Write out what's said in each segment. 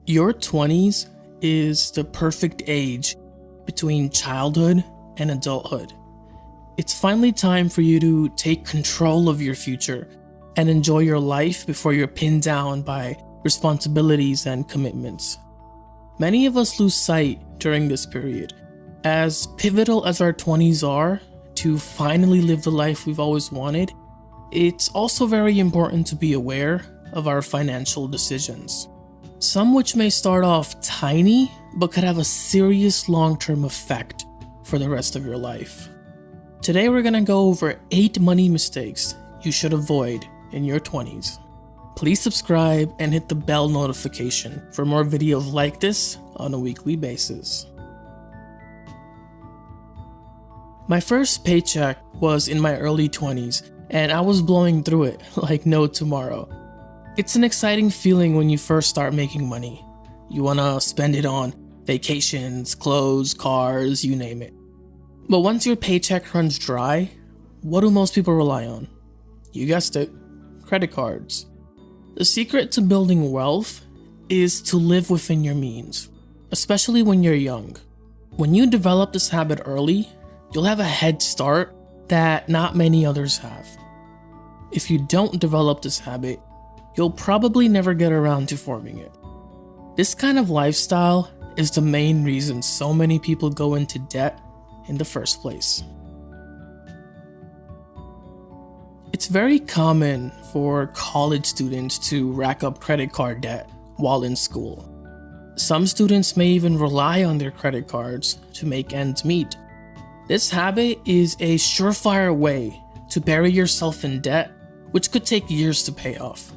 Your 20s is the perfect age between childhood and adulthood. It's finally time for you to take control of your future and enjoy your life before you're pinned down by responsibilities and commitments. Many of us lose sight during this period. As pivotal as our 20s are to finally live the life we've always wanted, it's also very important to be aware of our financial decisions. Some which may start off tiny, but could have a serious long-term effect for the rest of your life. Today we're gonna go over 8 money mistakes you should avoid in your 20s. Please subscribe and hit the bell notification for more videos like this on a weekly basis. My first paycheck was in my early 20s, and I was blowing through it like no tomorrow. It's an exciting feeling when you first start making money. You wanna spend it on vacations, clothes, cars, you name it. But once your paycheck runs dry, what do most people rely on? You guessed it, credit cards. The secret to building wealth is to live within your means, especially when you're young. When you develop this habit early, you'll have a head start that not many others have. If you don't develop this habit, you'll probably never get around to forming it. This kind of lifestyle is the main reason so many people go into debt in the first place. It's very common for college students to rack up credit card debt while in school. Some students may even rely on their credit cards to make ends meet. This habit is a surefire way to bury yourself in debt, which could take years to pay off.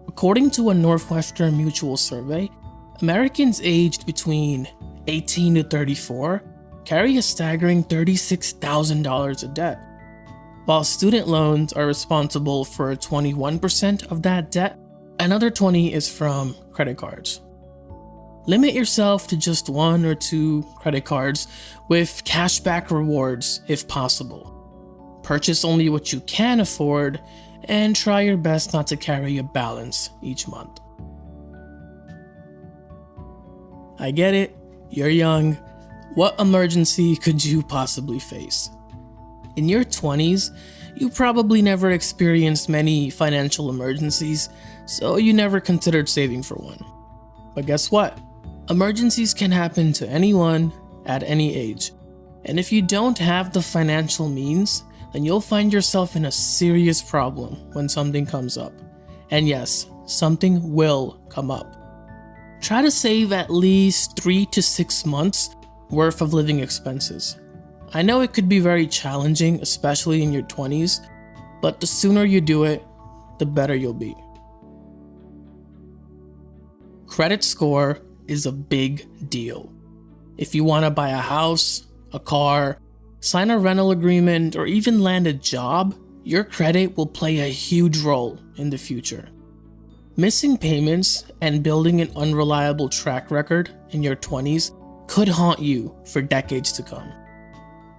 According to a Northwestern Mutual survey, Americans aged between 18 to 34 carry a staggering $36,000 of debt. While student loans are responsible for 21% of that debt, another 20% is from credit cards. Limit yourself to just 1 or 2 credit cards with cashback rewards if possible. Purchase only what you can afford and try your best not to carry a balance each month. I get it, you're young. What emergency could you possibly face? In your 20s, you probably never experienced many financial emergencies, so you never considered saving for one. But guess what? Emergencies can happen to anyone at any age. And if you don't have the financial means, then you'll find yourself in a serious problem when something comes up. And yes, something will come up. Try to save at least 3 to 6 months worth of living expenses. I know it could be very challenging, especially in your 20s, but the sooner you do it, the better you'll be. Credit score is a big deal. If you want to buy a house, a car, sign a rental agreement, or even land a job, your credit will play a huge role in the future. Missing payments and building an unreliable track record in your 20s could haunt you for decades to come.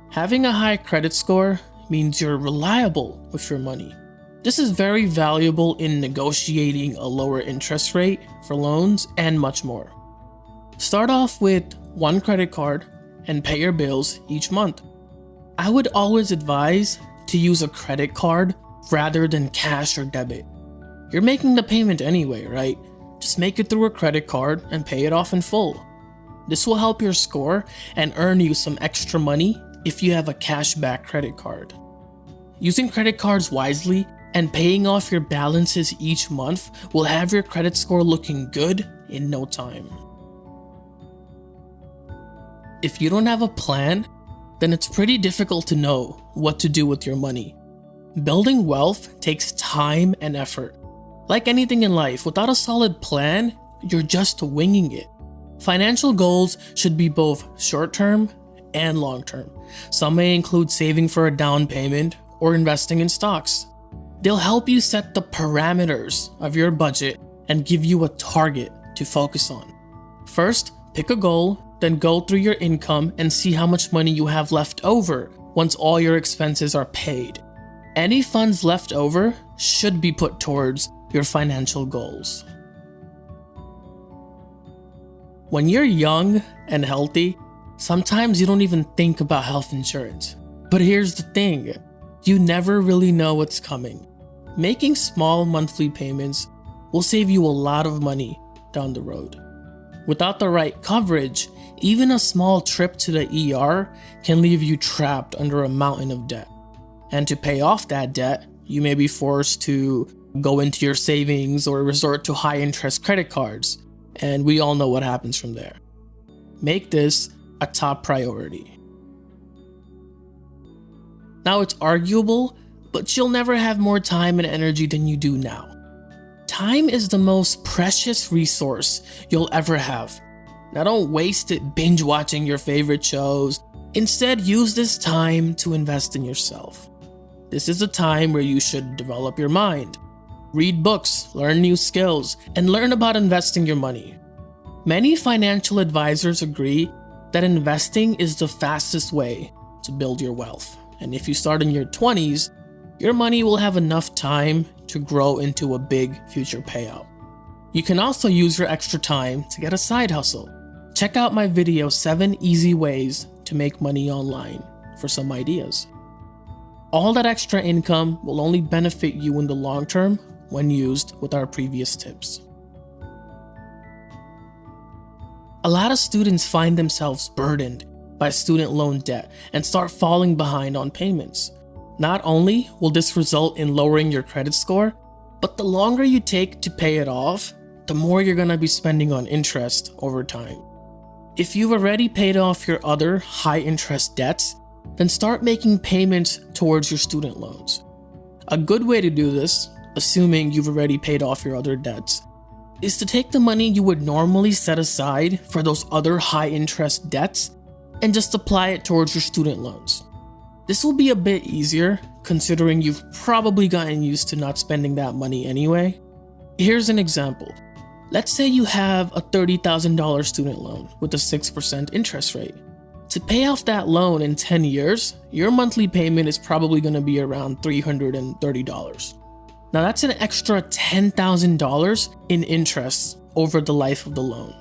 Having a high credit score means you're reliable with your money. This is very valuable in negotiating a lower interest rate for loans and much more. Start off with 1 credit card and pay your bills each month. I would always advise to use a credit card rather than cash or debit. You're making the payment anyway, right? Just make it through a credit card and pay it off in full. This will help your score and earn you some extra money if you have a cashback credit card. Using credit cards wisely and paying off your balances each month will have your credit score looking good in no time. If you don't have a plan, then it's pretty difficult to know what to do with your money. Building wealth takes time and effort. Like anything in life, without a solid plan, you're just winging it. Financial goals should be both short-term and long-term. Some may include saving for a down payment or investing in stocks. They'll help you set the parameters of your budget and give you a target to focus on. First, pick a goal, then go through your income and see how much money you have left over once all your expenses are paid. Any funds left over should be put towards your financial goals. When you're young and healthy, sometimes you don't even think about health insurance. But here's the thing, you never really know what's coming. Making small monthly payments will save you a lot of money down the road. Without the right coverage, even a small trip to the ER can leave you trapped under a mountain of debt. And to pay off that debt, you may be forced to go into your savings or resort to high-interest credit cards. And we all know what happens from there. Make this a top priority. Now, it's arguable, but you'll never have more time and energy than you do now. Time is the most precious resource you'll ever have. Now, don't waste it binge watching your favorite shows. Instead, use this time to invest in yourself. This is a time where you should develop your mind, read books, learn new skills, and learn about investing your money. Many financial advisors agree that investing is the fastest way to build your wealth. And if you start in your 20s, your money will have enough time to grow into a big future payout. You can also use your extra time to get a side hustle. Check out my video 7 easy ways to make money online for some ideas. All that extra income will only benefit you in the long term when used with our previous tips. A lot of students find themselves burdened by student loan debt and start falling behind on payments. Not only will this result in lowering your credit score, but the longer you take to pay it off, the more you're going to be spending on interest over time. If you've already paid off your other high-interest debts, then start making payments towards your student loans. A good way to do this, assuming you've already paid off your other debts, is to take the money you would normally set aside for those other high-interest debts and just apply it towards your student loans. This will be a bit easier, considering you've probably gotten used to not spending that money anyway. Here's an example. Let's say you have a $30,000 student loan with a 6% interest rate. To pay off that loan in 10 years, your monthly payment is probably going to be around $330. Now that's an extra $10,000 in interest over the life of the loan.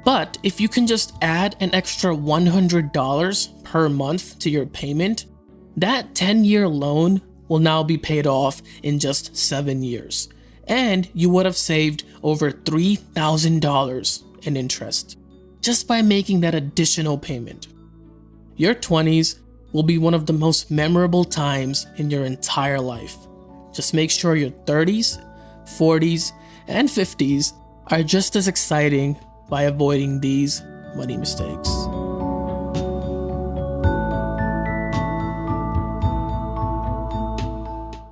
But if you can just add an extra $100 per month to your payment, that 10-year loan will now be paid off in just 7 years. And you would have saved over $3,000 in interest just by making that additional payment. Your 20s will be one of the most memorable times in your entire life. Just make sure your 30s, 40s, and 50s are just as exciting by avoiding these money mistakes.